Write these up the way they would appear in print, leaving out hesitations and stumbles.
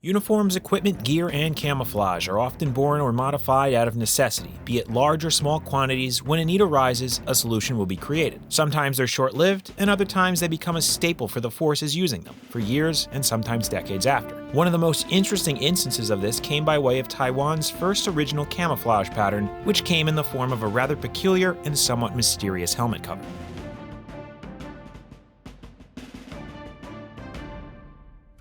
Uniforms, equipment, gear, and camouflage are often born or modified out of necessity, be it large or small quantities. When a need arises, a solution will be created. Sometimes they're short-lived, and other times they become a staple for the forces using them, for years and sometimes decades after. One of the most interesting instances of this came by way of Taiwan's first original camouflage pattern, which came in the form of a rather peculiar and somewhat mysterious helmet cover.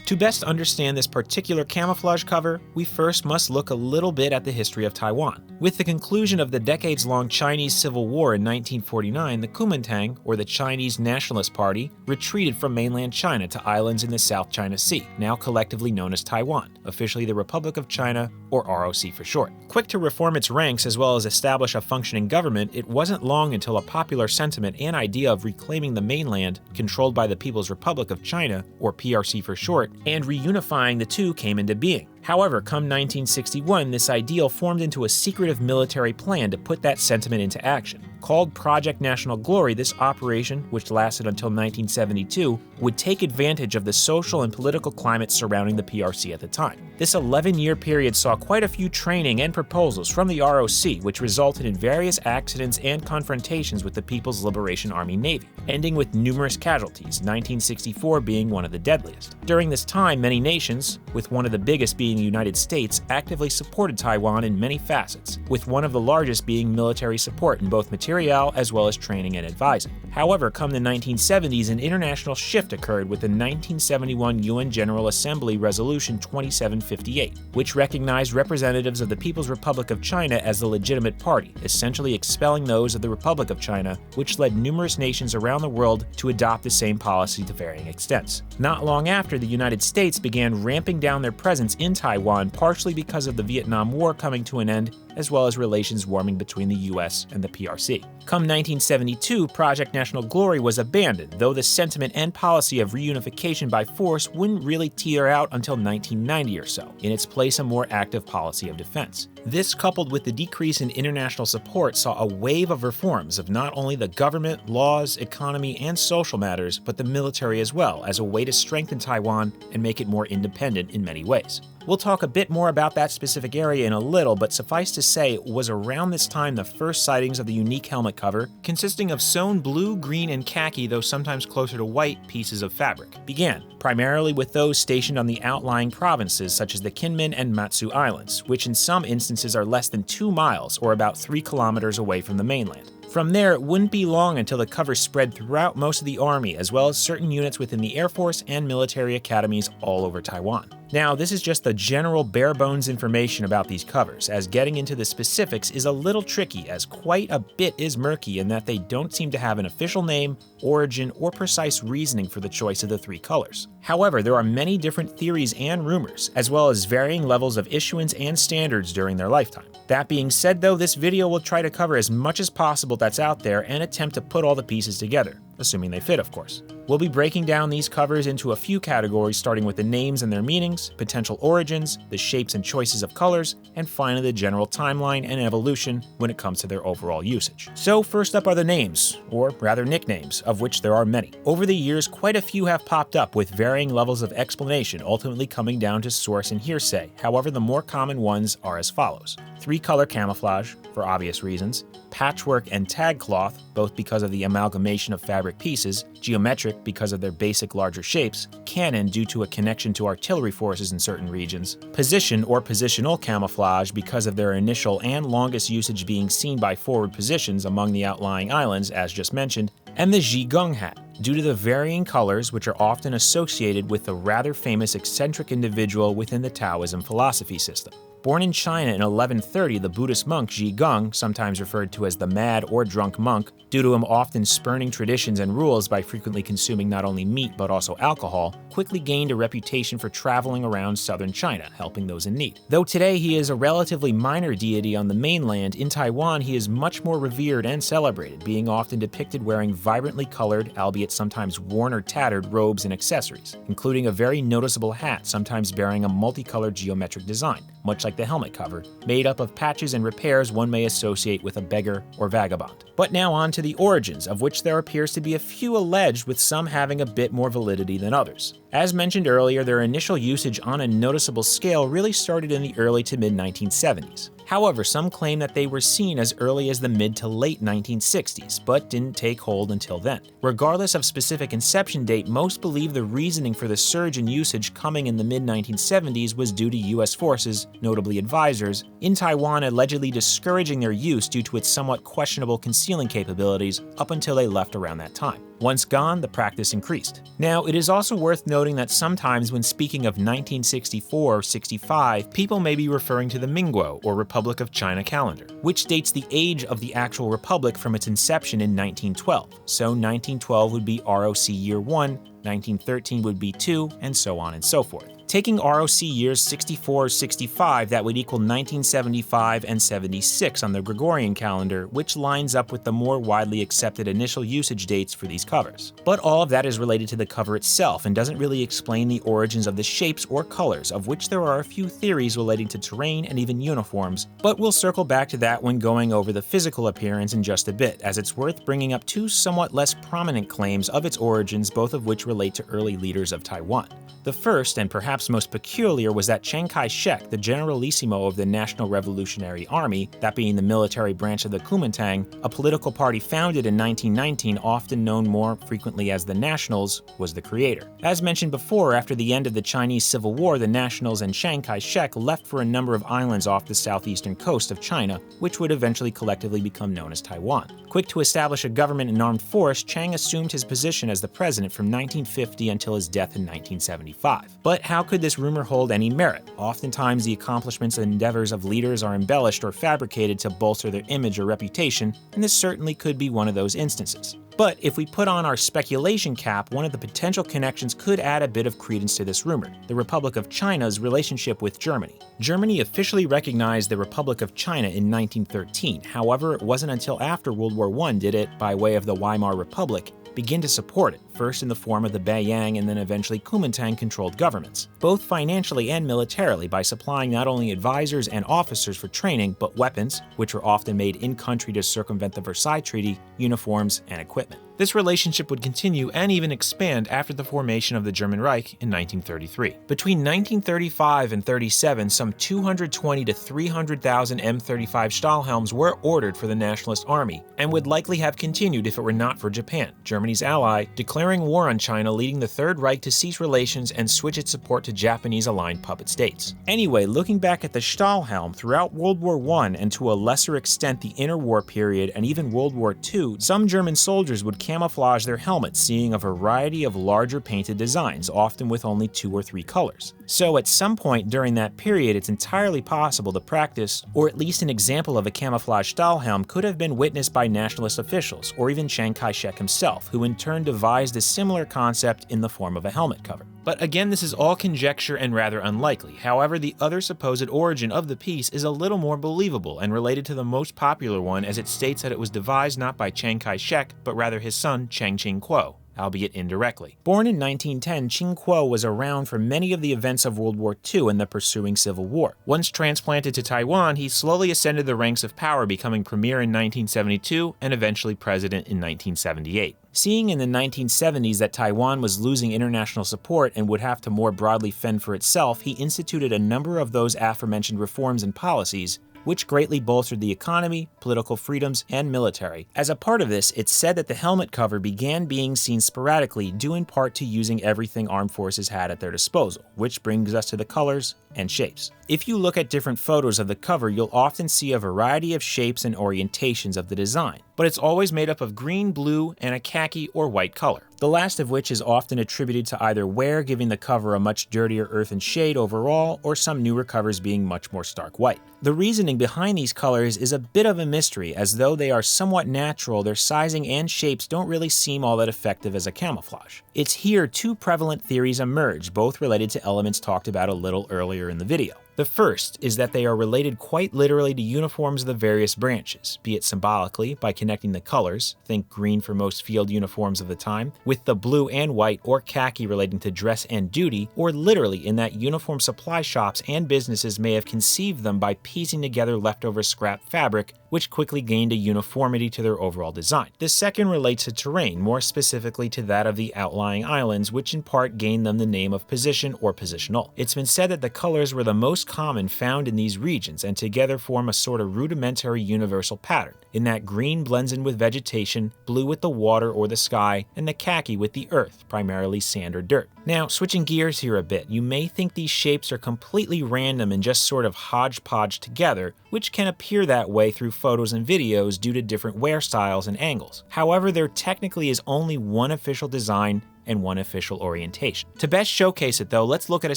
To best understand this particular camouflage cover, we first must look a little bit at the history of Taiwan. With the conclusion of the decades-long Chinese Civil War in 1949, the Kuomintang, or the Chinese Nationalist Party, retreated from mainland China to islands in the South China Sea, now collectively known as Taiwan, officially the Republic of China, or ROC for short. Quick to reform its ranks as well as establish a functioning government, it wasn't long until a popular sentiment and idea of reclaiming the mainland, controlled by the People's Republic of China, or PRC for short, and reunifying the two came into being. However, come 1961, this ideal formed into a secretive military plan to put that sentiment into action. Called Project National Glory, this operation, which lasted until 1972, would take advantage of the social and political climate surrounding the PRC at the time. This 11-year period saw quite a few training and proposals from the ROC, which resulted in various accidents and confrontations with the People's Liberation Army Navy, ending with numerous casualties, 1964 being one of the deadliest. During this time, many nations, with one of the biggest being the United States, actively supported Taiwan in many facets, with one of the largest being military support in both material as well as training and advising. However, come the 1970s, an international shift occurred with the 1971 UN General Assembly Resolution 2758, which recognized representatives of the People's Republic of China as the legitimate party, essentially expelling those of the Republic of China, which led numerous nations around the world to adopt the same policy to varying extents. Not long after, the United States began ramping down their presence in Taiwan, partially because of the Vietnam War coming to an end, as well as relations warming between the US and the PRC. Come 1972, Project National Glory was abandoned, though the sentiment and policy of reunification by force wouldn't really teeter out until 1990 or so. In its place, a more active policy of defense. This, coupled with the decrease in international support, saw a wave of reforms of not only the government, laws, economy, and social matters, but the military as well, as a way to strengthen Taiwan and make it more independent in many ways. We'll talk a bit more about that specific area in a little, but suffice to say, it was around this time the first sightings of the unique helmet cover, consisting of sewn blue, green, and khaki, though sometimes closer to white, pieces of fabric, began, primarily with those stationed on the outlying provinces such as the Kinmen and Matsu Islands, which in some instances are less than 2 miles or about 3 kilometers away from the mainland. From there, it wouldn't be long until the cover spread throughout most of the army, as well as certain units within the Air Force and military academies all over Taiwan. Now, this is just the general bare-bones information about these covers, as getting into the specifics is a little tricky, as quite a bit is murky in that they don't seem to have an official name, origin, or precise reasoning for the choice of the 3 colors. However, there are many different theories and rumors, as well as varying levels of issuance and standards during their lifetime. That being said though, this video will try to cover as much as possible that's out there and attempt to put all the pieces together, assuming they fit, of course. We'll be breaking down these covers into a few categories, starting with the names and their meanings, potential origins, the shapes and choices of colors, and finally the general timeline and evolution when it comes to their overall usage. So first up are the names, or rather nicknames, of which there are many. Over the years, quite a few have popped up with varying levels of explanation, ultimately coming down to source and hearsay. However, the more common ones are as follows: 3-color camouflage, for obvious reasons; patchwork and tag cloth, both because of the amalgamation of fabric pieces; geometric because of their basic larger shapes; cannon due to a connection to artillery forces in certain regions; position or positional camouflage because of their initial and longest usage being seen by forward positions among the outlying islands as just mentioned; and the Zhigong hat, due to the varying colors which are often associated with the rather famous eccentric individual within the Taoism philosophy system. Born in China in 1130, the Buddhist monk Zhigong, sometimes referred to as the mad or drunk monk, due to him often spurning traditions and rules by frequently consuming not only meat but also alcohol, quickly gained a reputation for traveling around southern China, helping those in need. Though today he is a relatively minor deity on the mainland, in Taiwan he is much more revered and celebrated, being often depicted wearing vibrantly colored, albeit sometimes worn or tattered, robes and accessories, including a very noticeable hat sometimes bearing a multicolored geometric design, much like the helmet cover, made up of patches and repairs one may associate with a beggar or vagabond. But now on to the origins, of which there appears to be a few alleged, with some having a bit more validity than others. As mentioned earlier, their initial usage on a noticeable scale really started in the early to mid-1970s. However, some claim that they were seen as early as the mid to late 1960s, but didn't take hold until then. Regardless of specific inception date, most believe the reasoning for the surge in usage coming in the mid-1970s was due to US forces, notably advisors, in Taiwan allegedly discouraging their use due to its somewhat questionable concealing capabilities up until they left around that time. Once gone, the practice increased. Now, it is also worth noting that sometimes when speaking of 1964 or 65, people may be referring to the Mingguo, or Republic of China calendar, which dates the age of the actual republic from its inception in 1912. So 1912 would be ROC year 1, 1913 would be 2, and so on and so forth. Taking ROC years 64 or 65, that would equal 1975 and 76 on the Gregorian calendar, which lines up with the more widely accepted initial usage dates for these covers. But all of that is related to the cover itself and doesn't really explain the origins of the shapes or colors, of which there are a few theories relating to terrain and even uniforms, but we'll circle back to that when going over the physical appearance in just a bit, as it's worth bringing up two somewhat less prominent claims of its origins, both of which relate to early leaders of Taiwan. The first, and perhaps most peculiar, was that Chiang Kai-shek, the Generalissimo of the National Revolutionary Army, that being the military branch of the Kuomintang, a political party founded in 1919, often known more frequently as the Nationals, was the creator. As mentioned before, after the end of the Chinese Civil War, the Nationals and Chiang Kai-shek left for a number of islands off the southeastern coast of China, which would eventually collectively become known as Taiwan. Quick to establish a government and armed force, Chiang assumed his position as the president from 1950 until his death in 1975. But how could this rumor hold any merit? Oftentimes, the accomplishments and endeavors of leaders are embellished or fabricated to bolster their image or reputation, and this certainly could be one of those instances. But if we put on our speculation cap, one of the potential connections could add a bit of credence to this rumor: the Republic of China's relationship with Germany. Germany officially recognized the Republic of China in 1913. However, it wasn't until after World War I did it, by way of the Weimar Republic, begin to support it, first in the form of the Beiyang and then eventually Kuomintang-controlled governments, both financially and militarily, by supplying not only advisors and officers for training, but weapons, which were often made in-country to circumvent the Versailles Treaty, uniforms, and equipment. This relationship would continue and even expand after the formation of the German Reich in 1933. Between 1935 and 37, some 220 to 300,000 M35 Stahlhelms were ordered for the Nationalist Army, and would likely have continued if it were not for Japan, Germany's ally, declaring war on China, leading the Third Reich to cease relations and switch its support to Japanese-aligned puppet states. Anyway, looking back at the Stahlhelm, throughout World War I and to a lesser extent the interwar period and even World War II, some German soldiers would camouflage their helmets, seeing a variety of larger painted designs, often with only 2 or 3 colors. So at some point during that period, it's entirely possible the practice, or at least an example of a camouflage Stahlhelm, could have been witnessed by nationalist officials, or even Chiang Kai-shek himself, who in turn devised a similar concept in the form of a helmet cover. But again, this is all conjecture and rather unlikely. However, the other supposed origin of the piece is a little more believable and related to the most popular one, as it states that it was devised not by Chiang Kai-shek, but rather his son Chiang Ching-kuo, albeit indirectly. Born in 1910, Ching-kuo was around for many of the events of World War II and the pursuing Civil War. Once transplanted to Taiwan, he slowly ascended the ranks of power, becoming premier in 1972 and eventually president in 1978. Seeing in the 1970s that Taiwan was losing international support and would have to more broadly fend for itself, he instituted a number of those aforementioned reforms and policies, which greatly bolstered the economy, political freedoms, and military. As a part of this, it's said that the helmet cover began being seen sporadically, due in part to using everything armed forces had at their disposal, which brings us to the colors and shapes. If you look at different photos of the cover, you'll often see a variety of shapes and orientations of the design, but it's always made up of green, blue, and a khaki or white color, the last of which is often attributed to either wear, giving the cover a much dirtier earthen shade overall, or some newer covers being much more stark white. The reasoning behind these colors is a bit of a mystery, as though they are somewhat natural, their sizing and shapes don't really seem all that effective as a camouflage. It's here 2 prevalent theories emerge, both related to elements talked about a little earlier in the video. The first is that they are related quite literally to uniforms of the various branches, be it symbolically by connecting the colors, think green for most field uniforms of the time, with the blue and white or khaki relating to dress and duty, or literally in that uniform supply shops and businesses may have conceived them by piecing together leftover scrap fabric, which quickly gained a uniformity to their overall design. The second relates to terrain, more specifically to that of the outlying islands, which in part gained them the name of position or positional. It's been said that the colors were the most common found in these regions and together form a sort of rudimentary universal pattern, in that green blends in with vegetation, blue with the water or the sky, and the khaki with the earth, primarily sand or dirt. Now, switching gears here a bit, you may think these shapes are completely random and just sort of hodgepodge together, which can appear that way through photos and videos due to different wear styles and angles. However, there technically is only one official design and one official orientation. To best showcase it though, let's look at a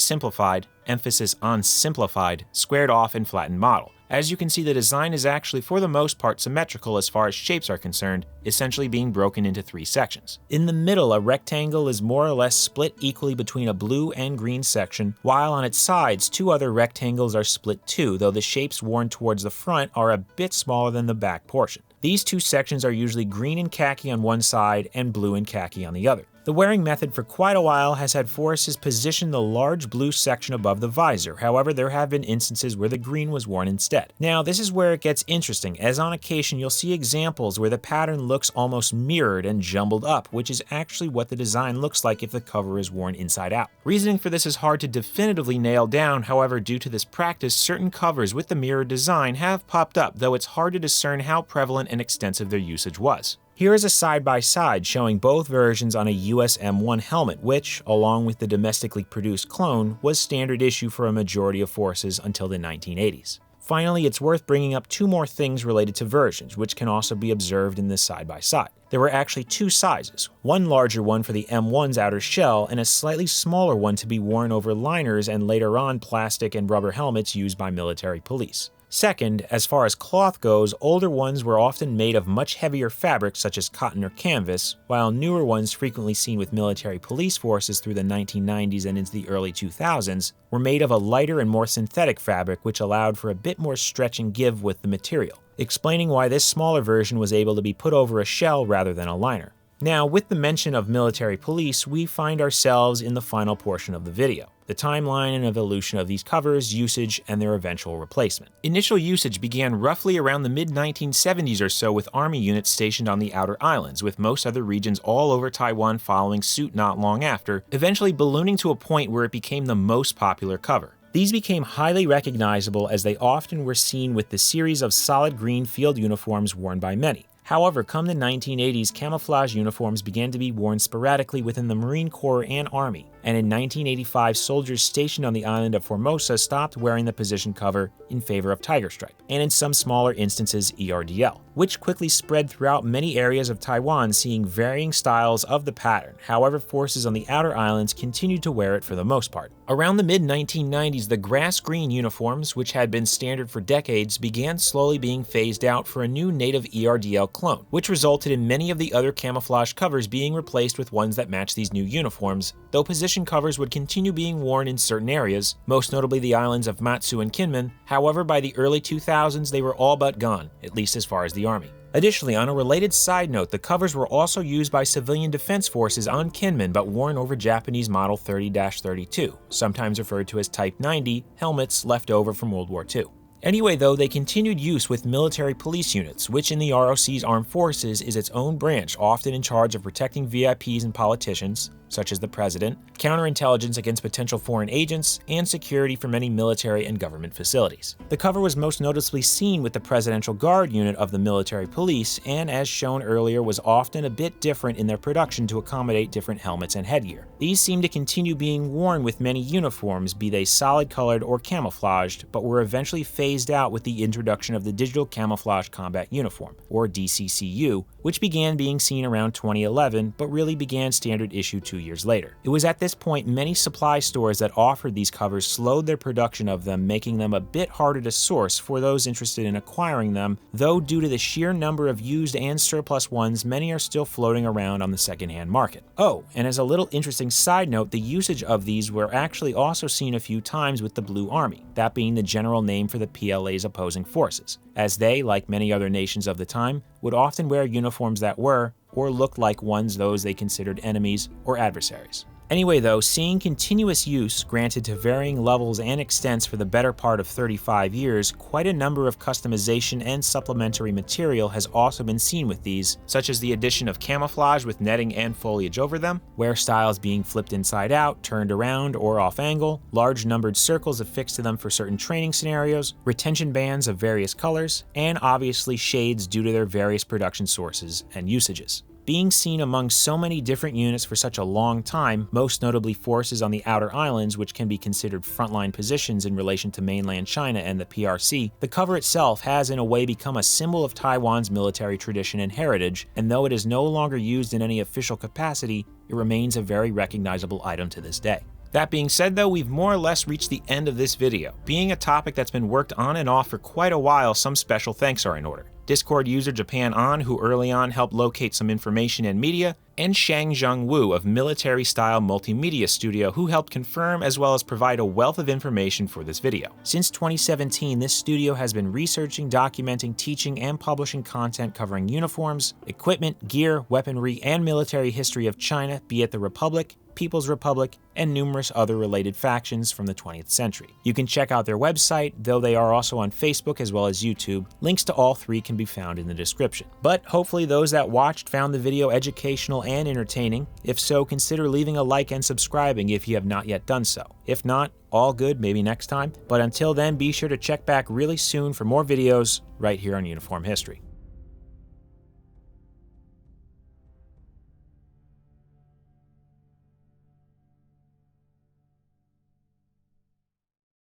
simplified, emphasis on simplified, squared off and flattened model. As you can see, the design is actually for the most part symmetrical as far as shapes are concerned, essentially being broken into 3 sections. In the middle, a rectangle is more or less split equally between a blue and green section, while on its sides 2 other rectangles are split too, though the shapes worn towards the front are a bit smaller than the back portion. These 2 sections are usually green and khaki on one side and blue and khaki on the other. The wearing method for quite a while has had forests position the large blue section above the visor. However, there have been instances where the green was worn instead. Now, this is where it gets interesting, as on occasion you'll see examples where the pattern looks almost mirrored and jumbled up, which is actually what the design looks like if the cover is worn inside out. Reasoning for this is hard to definitively nail down, however, due to this practice, certain covers with the mirrored design have popped up, though it's hard to discern how prevalent and extensive their usage was. Here is a side-by-side showing both versions on a US M1 helmet, which, along with the domestically produced clone, was standard issue for a majority of forces until the 1980s. Finally, it's worth bringing up 2 more things related to versions, which can also be observed in this side-by-side. There were actually 2 sizes, one larger one for the M1's outer shell and a slightly smaller one to be worn over liners and later on plastic and rubber helmets used by military police. Second, as far as cloth goes, older ones were often made of much heavier fabrics such as cotton or canvas, while newer ones frequently seen with military police forces through the 1990s and into the early 2000s were made of a lighter and more synthetic fabric, which allowed for a bit more stretch and give with the material, explaining why this smaller version was able to be put over a shell rather than a liner. Now, with the mention of military police, we find ourselves in the final portion of the video, the timeline and evolution of these covers, usage, and their eventual replacement. Initial usage began roughly around the mid-1970s or so with Army units stationed on the outer islands, with most other regions all over Taiwan following suit not long after, eventually ballooning to a point where it became the most popular cover. These became highly recognizable as they often were seen with the series of solid green field uniforms worn by many. However, come the 1980s, camouflage uniforms began to be worn sporadically within the Marine Corps and Army, and in 1985, soldiers stationed on the island of Formosa stopped wearing the position cover in favor of tiger stripe, and in some smaller instances, ERDL, which quickly spread throughout many areas of Taiwan, seeing varying styles of the pattern. However, forces on the outer islands continued to wear it for the most part. Around the mid-1990s, the grass green uniforms, which had been standard for decades, began slowly being phased out for a new native ERDL clone, which resulted in many of the other camouflage covers being replaced with ones that match these new uniforms, though position covers would continue being worn in certain areas, most notably the islands of Matsu and Kinmen. However, by the early 2000s, they were all but gone, at least as far as the Army. Additionally, on a related side note, the covers were also used by civilian defense forces on Kinmen but worn over Japanese Model 30-32, sometimes referred to as Type 90, helmets left over from World War II. Anyway though, they continued use with military police units, which in the ROC's armed forces is its own branch, often in charge of protecting VIPs and politicians, such as the president, counterintelligence against potential foreign agents, and security for many military and government facilities. The cover was most noticeably seen with the Presidential Guard unit of the military police, and as shown earlier was often a bit different in their production to accommodate different helmets and headgear. These seem to continue being worn with many uniforms, be they solid colored or camouflaged, but were eventually phased out with the introduction of the Digital Camouflage Combat Uniform, or DCCU, which began being seen around 2011, but really began standard issue 2 years later. It was at this point many supply stores that offered these covers slowed their production of them, making them a bit harder to source for those interested in acquiring them, though due to the sheer number of used and surplus ones, many are still floating around on the secondhand market. Oh, and as a little interesting side note, the usage of these were actually also seen a few times with the Blue Army, that being the general name for the PLA's opposing forces, as they, like many other nations of the time, would often wear uniforms that were, or looked like ones those they considered enemies or adversaries. Anyway though, seeing continuous use granted to varying levels and extents for the better part of 35 years, quite a number of customization and supplementary material has also been seen with these, such as the addition of camouflage with netting and foliage over them, wear styles being flipped inside out, turned around, or off angle, large numbered circles affixed to them for certain training scenarios, retention bands of various colors, and obviously shades due to their various production sources and usages. Being seen among so many different units for such a long time, most notably forces on the outer islands, which can be considered frontline positions in relation to mainland China and the PRC, the cover itself has in a way become a symbol of Taiwan's military tradition and heritage, and though it is no longer used in any official capacity, it remains a very recognizable item to this day. That being said though, we've more or less reached the end of this video. Being a topic that's been worked on and off for quite a while, some special thanks are in order. Discord user Japan On, who early on helped locate some information and media, and Shangzheng Wu of Military Style Multimedia Studio, who helped confirm as well as provide a wealth of information for this video. Since 2017, this studio has been researching, documenting, teaching, and publishing content covering uniforms, equipment, gear, weaponry, and military history of China, be it the Republic, People's Republic, and numerous other related factions from the 20th century. You can check out their website, though they are also on Facebook as well as YouTube. Links to all three can be found in the description. But hopefully those that watched found the video educational and entertaining. If so, consider leaving a like and subscribing if you have not yet done so. If not, all good, maybe next time. But until then, be sure to check back really soon for more videos right here on Uniform History.